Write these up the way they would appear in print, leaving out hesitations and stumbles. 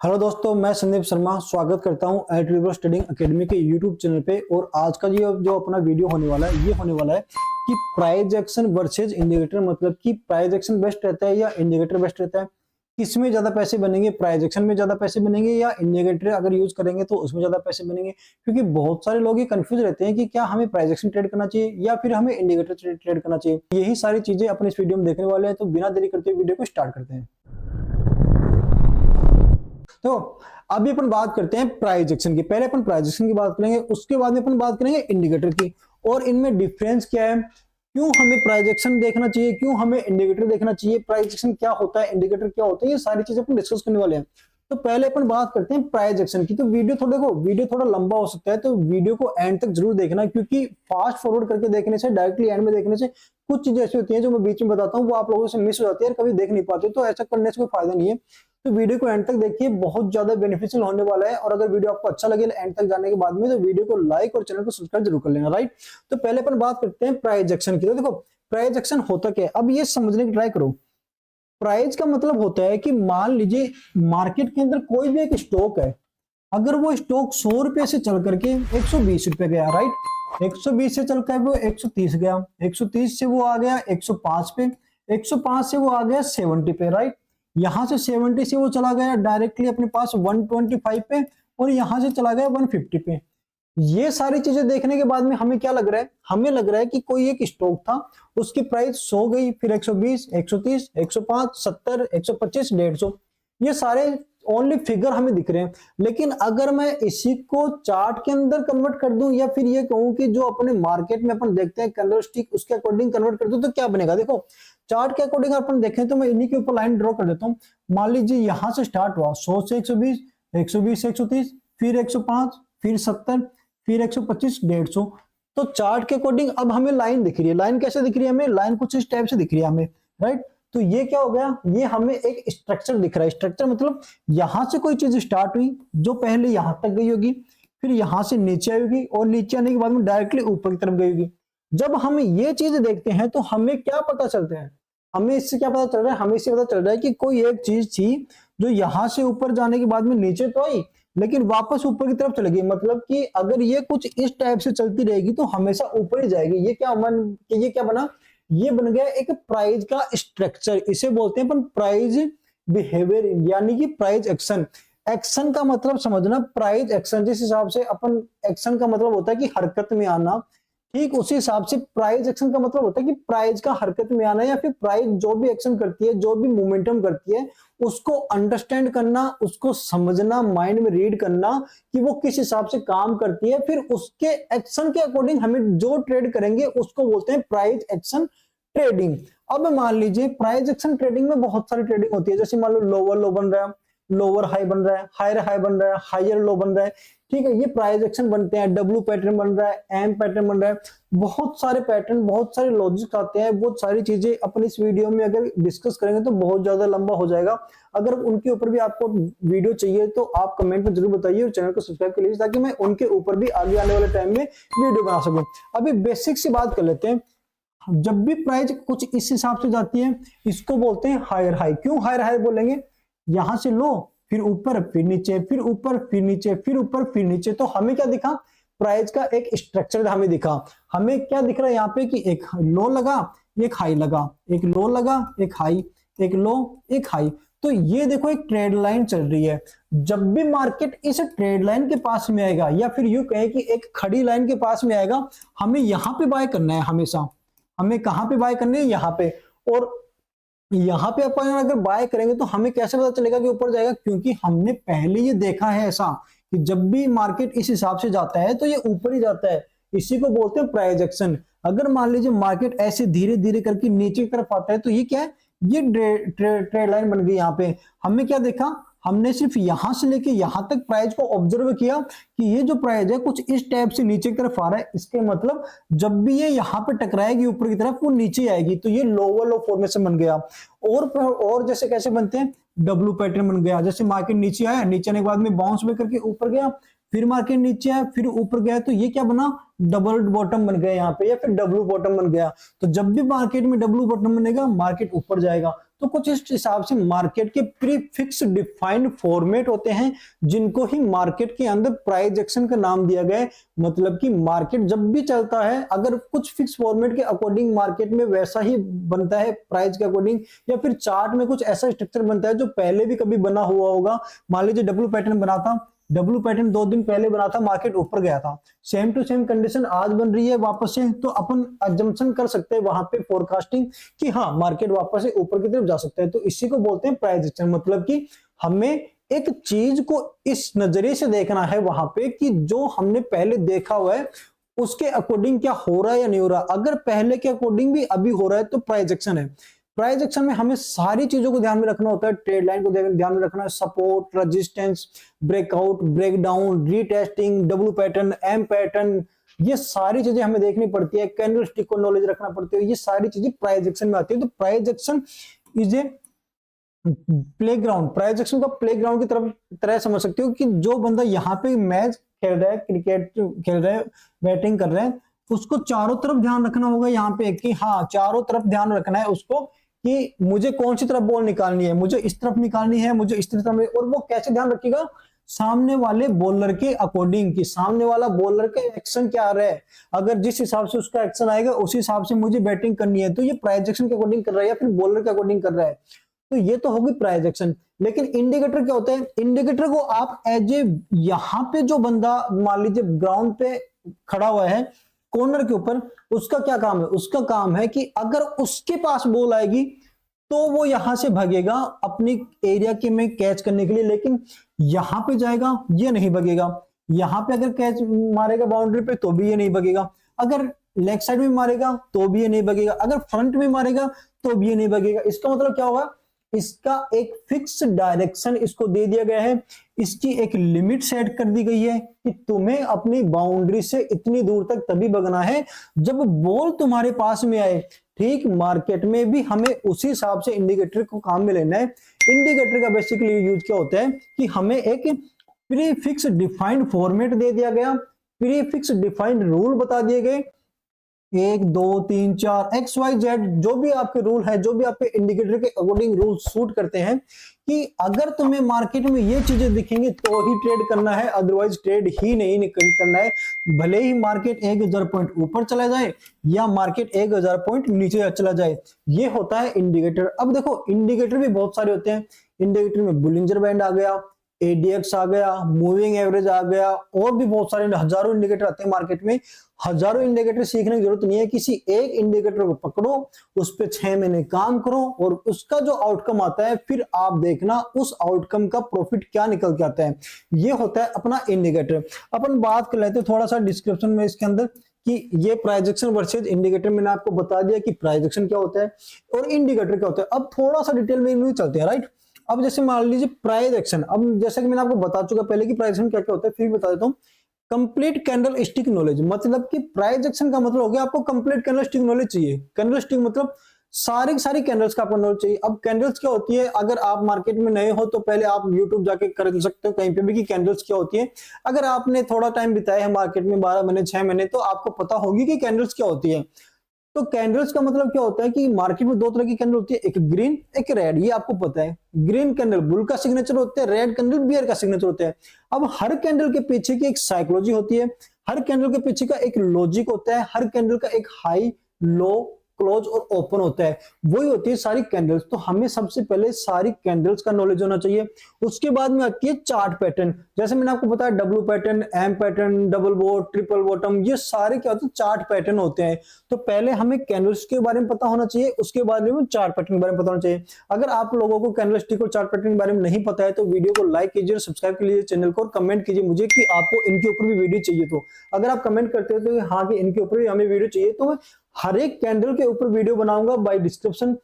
Hello दोस्तों, मैं संदीप शर्मा स्वागत करता हूं एट रिवर्स ट्रेडिंग एकेडमी के यूट्यूब चैनल पे। और आज का जो अपना वीडियो होने वाला है, ये होने वाला है कि प्राइस एक्शन वर्सेज इंडिकेटर, मतलब कि प्राइस एक्शन बेस्ट रहता है या इंडिकेटर बेस्ट रहता है, किसमें ज्यादा पैसे बनेंगे, प्राइस एक्शन में ज्यादा पैसे बनेंगे या इंडिकेटर अगर यूज करेंगे तो उसमें ज्यादा पैसे बनेंगे। क्योंकि बहुत सारे लोग ये कंफ्यूज रहते हैं कि क्या हमें प्राइस एक्शन ट्रेड करना चाहिए या फिर हमें इंडिकेटर ट्रेड करना चाहिए। यही सारी चीजें अपने इस वीडियो में देखने वाले हैं, तो बिना देरी करते हुए वीडियो को स्टार्ट करते हैं। तो अभी अपन बात करते हैं प्राइस एक्शन की। पहले अपन प्राइस एक्शन की बात करेंगे, उसके बाद में अपन बात करेंगे इंडिकेटर की और इनमें डिफरेंस क्या है, क्यों हमें प्राइस एक्शन देखना चाहिए, क्यों हमें इंडिकेटर देखना चाहिए, प्राइस एक्शन क्या होता है, इंडिकेटर क्या होता है, ये सारी चीजें अपन डिस्कस करने वाले हैं। तो पहले अपन बात करते हैं प्राइस एक्शन की। तो वीडियो थोड़ा लंबा हो सकता है, तो वीडियो को एंड तक जरूर देखना, क्योंकि फास्ट फॉरवर्ड करके देखने से, डायरेक्टली एंड में देखने से कुछ चीजें ऐसी होती हैं जो मैं बीच में बताता हूँ वो आप लोगों से मिस हो जाती है और कभी देख नहीं पाते। तो ऐसा करने से कोई फायदा नहीं है। तो वीडियो को एंड तक देखिए, बहुत ज्यादा बेनिफिशियल होने वाला है। और अगर वीडियो आपको अच्छा लगे एंड तक जाने के बाद में, तो वीडियो को लाइक और चैनल को सब्सक्राइब जरूर कर लेना, राइट। तो पहले अपन बात करते हैं प्राइस एक्शन की। तो देखो प्राइस एक्शन होता क्या है, अब ये समझने की ट्राई करो। प्राइस का मतलब होता है कि मान लीजिए मार्केट के अंदर कोई भी एक स्टॉक है, अगर वो स्टॉक 100 रुपए से चल करके 120 रुपए गया, राइट, 120 से चल कर वो 130 गया, 130 से वो आ गया 105 पे, 105 से वो आ गया 70 पे, राइट। यहां से 70 से वो चला गया डायरेक्टली अपने पास 125 पे और यहां से चला गया 150 पे। ये सारी चीजें देखने के बाद में हमें क्या लग रहा है, हमें लग रहा है कि कोई एक स्टॉक था, उसकी प्राइस 100 गई, फिर 120, 130, 105, 70, 125, 150, ये सारे ओनली फिगर हमें दिख रहे हैं। लेकिन अगर मैं इसी को चार्ट के अंदर कन्वर्ट कर दूं या फिर ये कहूं कि जो अपने मार्केट में अपन देखते हैं कैंडलस्टिक, उसके अकॉर्डिंग कन्वर्ट कर दूं, तो क्या बनेगा। देखो चार्ट के अकॉर्डिंग अपन देखें तो मैं इन्हीं के ऊपर लाइन ड्रॉ कर देता हूं। मान लीजिए यहां से स्टार्ट हुआ 100 से 120, 120 से 130, फिर 105, फिर 70, फिर 125, 150। तो चार्ट के अकॉर्डिंग अब हमें लाइन दिख रही है। लाइन कैसे दिख रही है हमें, लाइन कुछ इस टाइप से दिख रही है हमें, राइट। तो ये क्या हो गया, ये हमें एक स्ट्रक्चर दिख रहा है। स्ट्रक्चर मतलब यहां से कोई चीज स्टार्ट हुई जो पहले यहां तक गई होगी, फिर यहां से नीचे आएगी और नीचे आने के बाद में डायरेक्टली ऊपर की तरफ गई होगी। जब हम ये चीज देखते हैं तो हमें क्या पता चलता है, हमें इससे क्या पता चल रहा है, हमें इससे पता चल रहा है कि कोई एक चीज थी जो यहां से ऊपर जाने के बाद में नीचे तो आई, लेकिन वापस ऊपर की तरफ चली गई। मतलब कि अगर ये कुछ इस टाइप से चलती रहेगी तो हमेशा ऊपर ही जाएगी। ये क्या बना, ये बन गया एक प्राइस का स्ट्रक्चर। इसे बोलते हैं अपन प्राइस बिहेवियर, यानी कि प्राइस एक्शन। एक्शन का मतलब समझना, प्राइस एक्शन जिस हिसाब से अपन, एक्शन का मतलब होता है कि हरकत में आना, ठीक उसी हिसाब से प्राइस एक्शन का मतलब होता है कि प्राइस का हरकत में आना, या फिर प्राइस जो भी एक्शन करती है, जो भी मोमेंटम करती है, उसको अंडरस्टैंड करना, उसको समझना, माइंड में रीड करना कि वो किस हिसाब से काम करती है, फिर उसके एक्शन के अकॉर्डिंग हमें जो ट्रेड करेंगे उसको बोलते हैं प्राइस एक्शन ट्रेडिंग। अब मान लीजिए प्राइस एक्शन ट्रेडिंग में बहुत सारी ट्रेडिंग होती है। जैसे मान लो लोअर लो बन रहा है, लोअर हाई बन रहा है, हायर हाई बन रहा है, हायर लो बन रहा है, ठीक है, ये प्राइस एक्शन बनते हैं। डब्ल्यू पैटर्न बन रहा है, एम पैटर्न बन रहा है, बहुत सारे पैटर्न, बहुत सारे लॉजिक आते हैं। बहुत सारी चीजें अपन इस वीडियो में अगर डिस्कस करेंगे तो बहुत ज्यादा लंबा हो जाएगा। अगर उनके ऊपर भी आपको वीडियो चाहिए तो आप कमेंट में जरूर बताइए और चैनल को सब्सक्राइब कर लीजिए, ताकि मैं उनके ऊपर भी आगे आने वाले टाइम में वीडियो बना सकूं। अभी बेसिक सी बात कर लेते हैं। जब भी प्राइस कुछ इस हिसाब से जाती है, इसको बोलते हैं हायर हाई। क्यों हायर हाई बोलेंगे, यहां से लो, फिर ऊपर, फिर नीचे, फिर ऊपर, फिर नीचे, फिर ऊपर, फिर नीचे। तो हमें क्या दिखा, प्राइस का एक स्ट्रक्चर हमें दिखा। हमें क्या दिख रहा है यहाँ पे कि एक लो लगा, एक हाई लगा, एक लो लगा, एक हाई, एक लो, एक हाई। तो ये देखो एक ट्रेड लाइन चल रही है। जब भी मार्केट इस ट्रेड लाइन के पास में आएगा, या फिर यूं कहें कि एक खड़ी लाइन के पास में आएगा, हमें यहां पे बाय करना है हमेशा। हमें कहां पे बाय करनी है, यहां पे। और यहां पे अपन अगर बाय करेंगे तो हमें कैसे पता चलेगा कि ऊपर जाएगा, क्योंकि हमने पहले ये देखा है ऐसा कि जब भी मार्केट इस हिसाब से जाता है तो ये ऊपर ही जाता है। इसी को बोलते हैं प्राइस एक्शन। अगर मान लीजिए मार्केट ऐसे धीरे धीरे करके नीचे की तरफ आता है तो ये क्या है, ये ट्रेड लाइन बन गई। यहाँ पे हमने क्या देखा, हमने सिर्फ यहां से लेके यहां तक प्राइस को ऑब्जर्व किया कि ये जो प्राइस है कुछ इस टाइप से नीचे की तरफ आ रहा है। इसके मतलब जब भी ये यहां पे टकराएगी ऊपर की तरफ, वो नीचे आएगी। तो ये लोअर लो फॉर्मेशन बन गया। और जैसे कैसे बनते हैं, डब्ल्यू पैटर्न बन गया। जैसे मार्केट नीचे आया, नीचे आने के बाद में बाउंस बैक करके ऊपर गया, फिर मार्केट नीचे आया, फिर ऊपर गया, तो ये क्या बना, डबल बॉटम बन गया यहाँ पे, या फिर डब्ल्यू बॉटम बन गया। तो जब भी मार्केट में डब्ल्यू बॉटम बनेगा, मार्केट ऊपर जाएगा। तो कुछ इस हिसाब से मार्केट के प्री फिक्स डिफाइंड फॉर्मेट होते हैं जिनको ही मार्केट के अंदर प्राइस एक्शन का नाम दिया गया है। मतलब कि मार्केट जब भी चलता है अगर कुछ फिक्स फॉर्मेट के अकॉर्डिंग मार्केट में वैसा ही बनता है प्राइस के अकॉर्डिंग, या फिर चार्ट में कुछ ऐसा स्ट्रक्चर बनता है जो पहले भी कभी बना हुआ होगा। मान लीजिए डब्ल्यू पैटर्न बना था, डब्ल्यू पैटर्न 2 दिन पहले बना था, मार्केट ऊपर गया था, सेम टू सेम कंडीशन आज बन रही है वापस से, तो अपन अजम्पशन कर सकते हैं वहां पे फोरकास्टिंग कि हाँ मार्केट वापस से ऊपर की तरफ जा सकता है। तो इसी को बोलते हैं प्राइस एक्शन। मतलब कि हमें एक चीज को इस नजरिए से देखना है वहां पे कि जो हमने पहले देखा हुआ है उसके अकॉर्डिंग क्या हो रहा है या नहीं हो रहा। अगर पहले के अकॉर्डिंग भी अभी हो रहा है तो प्राइस एक्शन है। प्राइस एक्शन में हमें सारी चीजों को ध्यान में रखना होता है। ट्रेड लाइन को ध्यान में रखना है, support, resistance, breakout, breakdown, retesting, W pattern, M pattern, ये सारी चीजें हमें देखनी पड़ती है। कैंडल स्टिक को नॉलेज रखना पड़ती है। ये सारी चीजें प्राइस एक्शन में आती है। तो price action is a playground, price action को प्लेग्राउंड की तरह समझ सकते हो कि जो बंदा यहाँ पे मैच खेल रहा है, क्रिकेट खेल रहा है, बैटिंग कर रहा है, उसको चारों तरफ ध्यान रखना होगा यहाँ पे कि हाँ चारों तरफ ध्यान रखना है उसको कि मुझे कौन सी तरफ बॉल निकालनी है, मुझे इस तरफ निकालनी है, मुझे इस तरफ। और वो कैसे ध्यान रखेगा, सामने वाले बॉलर के अकॉर्डिंग कि सामने वाला बॉलर का एक्शन क्या आ रहा है। अगर जिस हिसाब से उसका एक्शन आएगा उसी हिसाब से मुझे बैटिंग करनी है। तो ये प्राइस एक्शन के अकॉर्डिंग कर रहा है या फिर बॉलर के अकॉर्डिंग कर रहा है। तो ये तो होगी प्राइस एक्शन। लेकिन इंडिकेटर क्या होता है, इंडिकेटर को आप एज ए यहाँ पे जो बंदा मान लीजिए ग्राउंड पे खड़ा हुआ है कॉर्नर के ऊपर, उसका क्या काम है, उसका काम है कि अगर उसके पास बॉल आएगी तो वो यहां से भागेगा अपनी एरिया के में कैच करने के लिए, लेकिन यहां पे जाएगा ये नहीं भागेगा। यहां पे अगर कैच मारेगा बाउंड्री पे तो भी ये नहीं भागेगा, अगर लेग साइड में मारेगा तो भी ये नहीं भागेगा, अगर फ्रंट में मारेगा तो भी ये नहीं भागेगा। इसका मतलब क्या होगा, इसका एक फिक्स डायरेक्शन इसको दे दिया गया है, इसकी एक लिमिट सेट कर दी गई है कि तुम्हें अपनी बाउंड्री से इतनी दूर तक तभी भागना है जब बॉल तुम्हारे पास में आए। ठीक मार्केट में भी हमें उसी हिसाब से इंडिकेटर को काम में लेना है। इंडिकेटर का बेसिकली यूज क्या होता है कि हमें एक प्री फिक्स डिफाइंड फॉर्मेट दे दिया गया, प्री फिक्स डिफाइंड रूल बता दिए गए, 1 2 3 4 XYZ जो भी आपके रूल है, जो भी आपके इंडिकेटर के अकॉर्डिंग रूल सूट करते हैं कि अगर तुम्हें मार्केट में ये चीजें दिखेंगी तो ही ट्रेड करना है, अदरवाइज ट्रेड ही नहीं करना है। भले ही मार्केट 1000 पॉइंट ऊपर चला जाए या मार्केट 1000 पॉइंट नीचे चला जाए, ये होता है इंडिकेटर। अब देखो इंडिकेटर भी बहुत सारे होते हैं। इंडिकेटर में बुलिंजर बैंड आ गया, ADX आ गया, मूविंग एवरेज आ गया, और भी बहुत सारे हजारों इंडिकेटर आते हैं मार्केट में। हजारों इंडिकेटर सीखने की जरूरत नहीं है, किसी एक इंडिकेटर को पकड़ो, उस पर 6 महीने काम करो और उसका जो आउटकम आता है फिर आप देखना उस आउटकम का प्रॉफिट क्या निकल के आता है। ये होता है अपना इंडिकेटर। अपन बात कर लेते हैं थोड़ा सा डिस्क्रिप्शन में इसके अंदर कि ये प्राइस एक्शन वर्सेज इंडिकेटर। मैंने आपको बता दिया कि प्राइस एक्शन क्या होता है और इंडिकेटर क्या होता है। अब थोड़ा सा डिटेल में इनमें चलते हैं, राइट। अब जैसे मान लीजिए प्राइस एक्शन, अब जैसे कि मैंने आपको बता चुका पहले कि प्राइस एक्शन क्या क्या होता है, फिर बता देता हूँ। कंप्लीट कैंडल स्टिक नॉलेज, मतलब कि प्राइस एक्शन का मतलब हो गया आपको कंप्लीट कैंडल स्टिक नॉलेज चाहिए। कैंडल स्टिक मतलब सारी कैंडल्स का आपको नॉलेज चाहिए। अब कैंडल्स क्या होती है, अगर आप मार्केट में नए हो तो पहले आप यूट्यूब जाके कर सकते हो कहीं पे भी कि कैंडल्स क्या होती है। अगर आपने थोड़ा टाइम बिताया है मार्केट में 12 महीने 6 महीने तो आपको पता होगी कि कैंडल्स क्या होती है। तो कैंडल्स का मतलब क्या होता है कि मार्केट में 2 तरह की कैंडल होती है, एक ग्रीन एक रेड, ये आपको पता है। ग्रीन कैंडल बुल का सिग्नेचर होता है, रेड कैंडल बियर का सिग्नेचर होता है। अब हर कैंडल के पीछे की एक साइकोलॉजी होती है, हर कैंडल के पीछे का एक लॉजिक होता है, हर कैंडल का एक हाई लो क्लोज और ओपन होता है, वही होती है सारी कैंडल्स। तो हमें सबसे पहले सारी कैंडल्स का नॉलेज होना चाहिए। उसके बाद में आती है चार्ट पैटर्न, जैसे मैंने आपको बताया W pattern, M pattern, double bottom, triple bottom, ये सारे क्या होते हैं चार्ट पैटर्न होते हैं। तो पहले हमें कैंडल्स के बारे में पता होना चाहिए, उसके बाद में चार्ट पैटर्न के बारे में पता होना चाहिए। अगर आप लोगों को कैंडल स्टिक और चार्ट पैटर्न के बारे में नहीं पता है तो वीडियो को लाइक कीजिए, सब्सक्राइब कीजिए चैनल को और कमेंट कीजिए मुझे कि आपको इनके ऊपर भी वीडियो चाहिए। तो अगर आप कमेंट करते हो तो हाँ कि इनके ऊपर भी हमें वीडियो चाहिए, तो मैं हर एक कैंडल के ऊपर वीडियो बनाऊंगा by description,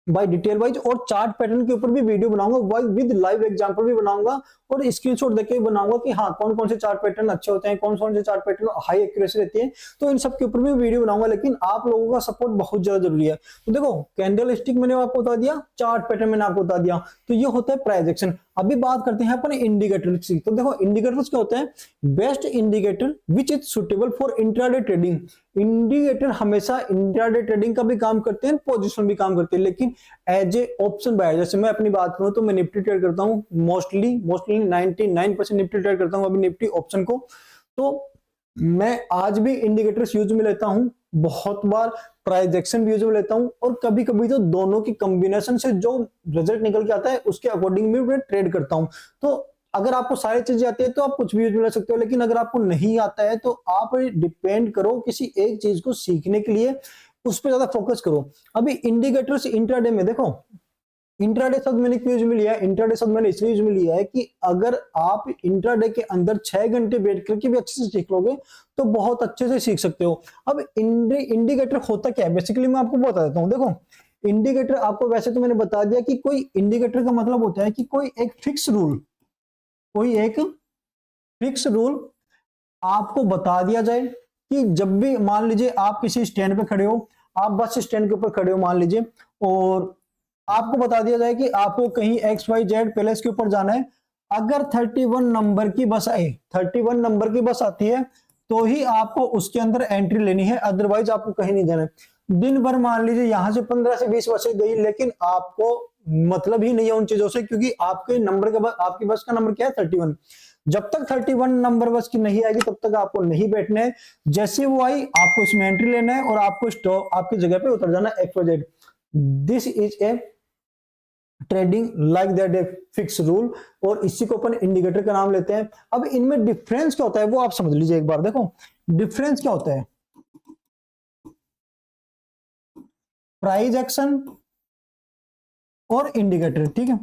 by detail wise, और चार्ट पैटर्न के ऊपर भी वीडियो बनाऊंगा विद लाइव एग्जांपल भी बनाऊंगा और स्क्रीनशॉट देके बनाऊंगा कि हाँ कौन कौन से चार्ट पैटर्न अच्छे होते हैं, कौन कौन से चार्ट पैटर्न हाई एक्यूरेसी रहती है। तो इन सब के ऊपर भी वीडियो बनाऊंगा, लेकिन आप लोगों का सपोर्ट बहुत ज्यादा जरूरी है। तो देखो कैंडल स्टिक मैंने आपको बता दिया, चार्ट पैटर्न मैंने आपको बता दिया, तो ये होता है प्राइस एक्शन। अभी बात करते हैं अपन इंडिकेटर्स की। तो देखो इंडिकेटर्स क्या होते हैं, best indicator which is suitable for intraday trading. Indicator हमेशा इंट्राडे ट्रेडिंग का भी काम करते हैं, पोजीशन भी काम करते हैं, लेकिन एज ए ऑप्शन बायर, जैसे मैं अपनी बात करूं तो मैं निफ्टी ट्रेड करता हूं, मोस्टली 99% निफ्टी ट्रेड करता हूं अभी निफ्टी ऑप्शन को। तो मैं आज भी इंडिकेटर्स यूज में लेता हूं, बहुत बार प्राइस एक्शन भी यूज में लेता हूं, और कभी कभी तो दोनों की कॉम्बिनेशन से जो रिजल्ट निकल के आता है उसके अकॉर्डिंग भी मैं ट्रेड करता हूं। तो अगर आपको सारी चीजें आती है तो आप कुछ भी यूज में ले सकते हो, लेकिन अगर आपको नहीं आता है तो आप डिपेंड करो किसी एक चीज को सीखने के लिए, उस पर ज्यादा फोकस करो। अभी इंडिकेटर्स इंट्राडे में देखो, इंट्राडे शब्द मैंने क्यों यूज में लिया है, इंट्राडे शब्द मैंने इसलिए यूज में लिया है कि अगर आप इंट्राडे के अंदर 6 घंटे बैठ करके भी अच्छे से सीख लोगे तो बहुत अच्छे से सीख सकते हो। अब इंडिकेटर होता क्या है, बेसिकली मैं आपको बता देता हूं। देखो इंडिकेटर आपको वैसे तो मैंने बता दिया कि कोई इंडिकेटर का मतलब होता है कि कोई एक फिक्स रूल, कोई एक फिक्स रूल आपको बता दिया जाए कि जब भी मान लीजिए आप किसी स्टैंड पे खड़े हो, आप बस स्टैंड के ऊपर खड़े हो मान लीजिए, और आपको बता दिया जाए कि आपको कहीं XYZ पैलेस के ऊपर जाना है। अगर 31 नंबर की बस आई, 31 नंबर की बस आती है तो ही आपको उसके अंदर एंट्री लेनी है, अदरवाइज आपको कहीं नहीं जाना है। दिन भर मान लीजिए यहां से 15 से 20 बसें गई, लेकिन आपको मतलब ही नहीं है उन चीजों से, क्योंकि आपके नंबर का आपकी बस का नंबर क्या है 31। जब तक 31 नंबर बस की नहीं आएगी तब तक आपको नहीं बैठना है, जैसे वो आई आपको इसमें एंट्री लेना है और आपको स्टॉप आपकी जगह पे उतर जाना है XYZ। This is a trading like that, a fix rule, और इसी को अपन इंडिकेटर का नाम लेते हैं। अब इनमें डिफरेंस क्या होता है वो आप समझ लीजिए एक बार। देखो डिफरेंस क्या होता है, प्राइस एक्शन और इंडिकेटर, ठीक है,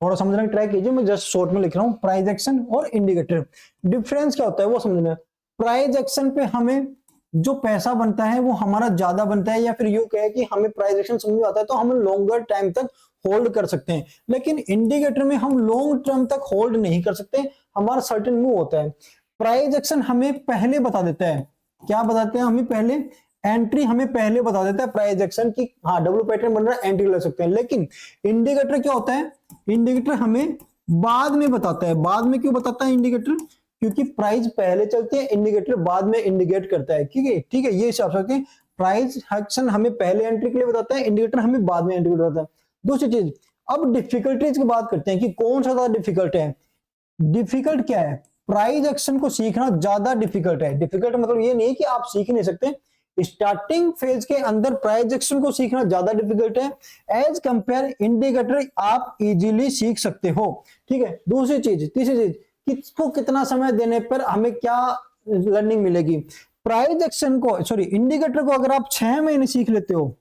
थोड़ा समझने की ट्राई कीजिए, मैं जस्ट शॉर्ट में लिख रहा हूं, प्राइस एक्शन और इंडिकेटर। डिफरेंस क्या होता है वो समझना है। प्राइस एक्शन पे हमें जो पैसा बनता है वो हमारा ज्यादा बनता है, या फिर यूं कहे कि हमें प्राइस एक्शन समझ में आता है तो हम लॉन्गर टाइम तक होल्ड कर सकते हैं, लेकिन इंडिकेटर में हम लॉन्ग टर्म तक होल्ड नहीं कर सकते, हमारा सर्टेन मूव होता है। प्राइस एक्शन हमें पहले बता देता है, क्या बताते हैं हमें पहले, एंट्री हमें पहले बता देता है प्राइस एक्शन की, हाँ डब्ल्यू पैटर्न बन रहा है एंट्री ले सकते हैं। लेकिन इंडिकेटर क्या होता है, इंडिकेटर हमें बाद में बताता है। बाद में क्यों बताता है इंडिकेटर, क्योंकि प्राइस पहले चलती है, इंडिकेटर बाद में इंडिकेट करता है, ठीक है, ठीक है, ये हिसाब से प्राइस एक्शन हमें पहले एंट्री के लिए बताता है, इंडिकेटर हमें बाद में एंट्री बताता है। दूसरी चीज, अब डिफिकल्टीज की बात करते हैं कि कौन सा ज्यादा डिफिकल्ट है। डिफिकल्ट क्या है, प्राइस एक्शन को सीखना ज्यादा डिफिकल्ट है। डिफिकल्ट मतलब ये नहीं कि आप सीख नहीं सकते, स्टार्टिंग फेज के अंदर प्राइस एक्शन को सीखना ज्यादा डिफिकल्ट है, एज कंपेयर इंडिकेटर आप इजीली सीख सकते हो, ठीक है। दूसरी चीज, तीसरी चीज, किसको कितना समय देने पर हमें क्या लर्निंग मिलेगी। प्राइस एक्शन को सॉरी इंडिकेटर को अगर आप 6 महीने सीख लेते हो,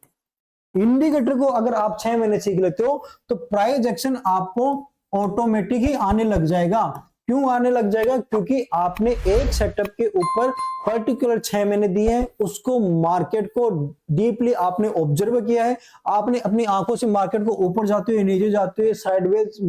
इंडिकेटर को अगर आप 6 महीने सीख लेते हो तो प्राइस एक्शन आपको ऑटोमेटिक ही आने लग जाएगा। क्यों आने लग जाएगा, क्योंकि आपने एक सेटअप के ऊपर पर्टिकुलर 6 महीने दिए हैं, उसको मार्केट को डीपली आपने ऑब्जर्व किया है, आपने अपनी आंखों से मार्केट को ऊपर जाते हुए नीचे जाते हुए साइडवेज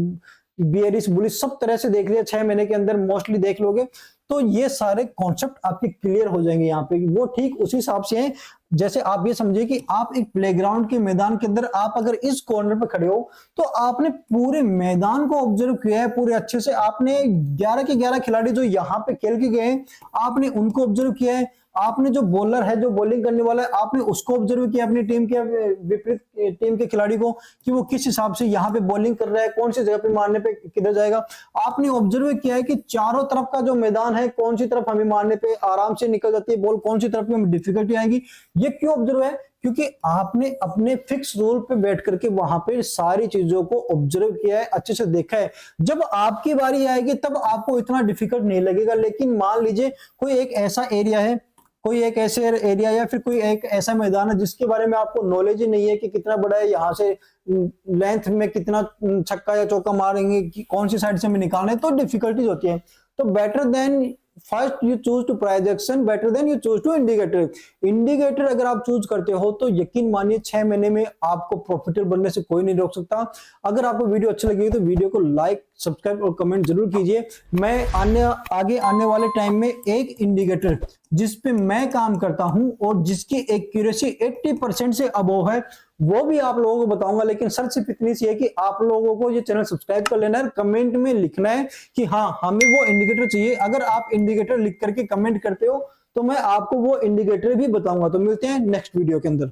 बियरिश बुलिश सब तरह से देख लिया, 6 महीने के अंदर मोस्टली देख लोगे तो ये सारे कॉन्सेप्ट आपके क्लियर हो जाएंगे। यहाँ पे वो ठीक उसी हिसाब से है, जैसे आप ये समझिए कि आप एक प्लेग्राउंड के मैदान के अंदर आप अगर इस कॉर्नर पे खड़े हो तो आपने पूरे मैदान को ऑब्जर्व किया है पूरे अच्छे से, आपने 11 के 11 खिलाड़ी जो यहाँ पे खेल के गए आपने उनको ऑब्जर्व किया है, आपने जो बॉलर है जो बॉलिंग करने वाला है आपने उसको ऑब्जर्व किया, अपनी टीम के विपरीत टीम के खिलाड़ी को कि वो किस हिसाब से यहाँ पे बॉलिंग कर रहा है, कौन सी जगह पे मारने पे किधर जाएगा। आपने ऑब्जर्व किया है कि चारों तरफ का जो मैदान है कौन सी तरफ हमें मारने पे आराम से निकल जाती है बॉल, कौन सी तरफ में हमें डिफिकल्टी आएगी। ये क्यों ऑब्जर्व है, क्योंकि आपने अपने फिक्स रोल पे बैठ करके वहां पे सारी चीजों को ऑब्जर्व किया है, अच्छे से देखा है। जब आपकी बारी आएगी तब आपको इतना डिफिकल्ट नहीं लगेगा। लेकिन मान लीजिए कोई एक ऐसा एरिया है, कोई एक ऐसे एरिया या फिर कोई एक ऐसा मैदान है जिसके बारे में आपको नॉलेज ही नहीं है कि कितना बड़ा है, यहाँ से लेंथ में कितना छक्का या चौका मारेंगे, कि कौन सी साइड से हमें निकालना है, तो डिफिकल्टीज होती है। तो better than first you choose to price action, better than you choose to indicator. Indicator अगर आप चूज करते हो तो यकीन मानिए 6 महीने में आपको प्रॉफिटेबल बनने से कोई नहीं रोक सकता। अगर आपको वीडियो अच्छी लगी तो वीडियो को लाइक सब्सक्राइब और कमेंट जरूर कीजिए। मैं आगे आने वाले टाइम में एक इंडिकेटर जिस पे मैं काम करता हूं और जिसकी एक्यूरेसी 80% से अबोव है वो भी आप लोगों को बताऊंगा। लेकिन शर्त सिर्फ इतनी सी है कि आप लोगों को ये चैनल सब्सक्राइब कर लेना है, कमेंट में लिखना है कि हाँ हमें वो इंडिकेटर चाहिए। अगर आप इंडिकेटर लिख करके कमेंट करते हो तो मैं आपको वो इंडिकेटर भी बताऊंगा। तो मिलते हैं नेक्स्ट वीडियो के अंदर।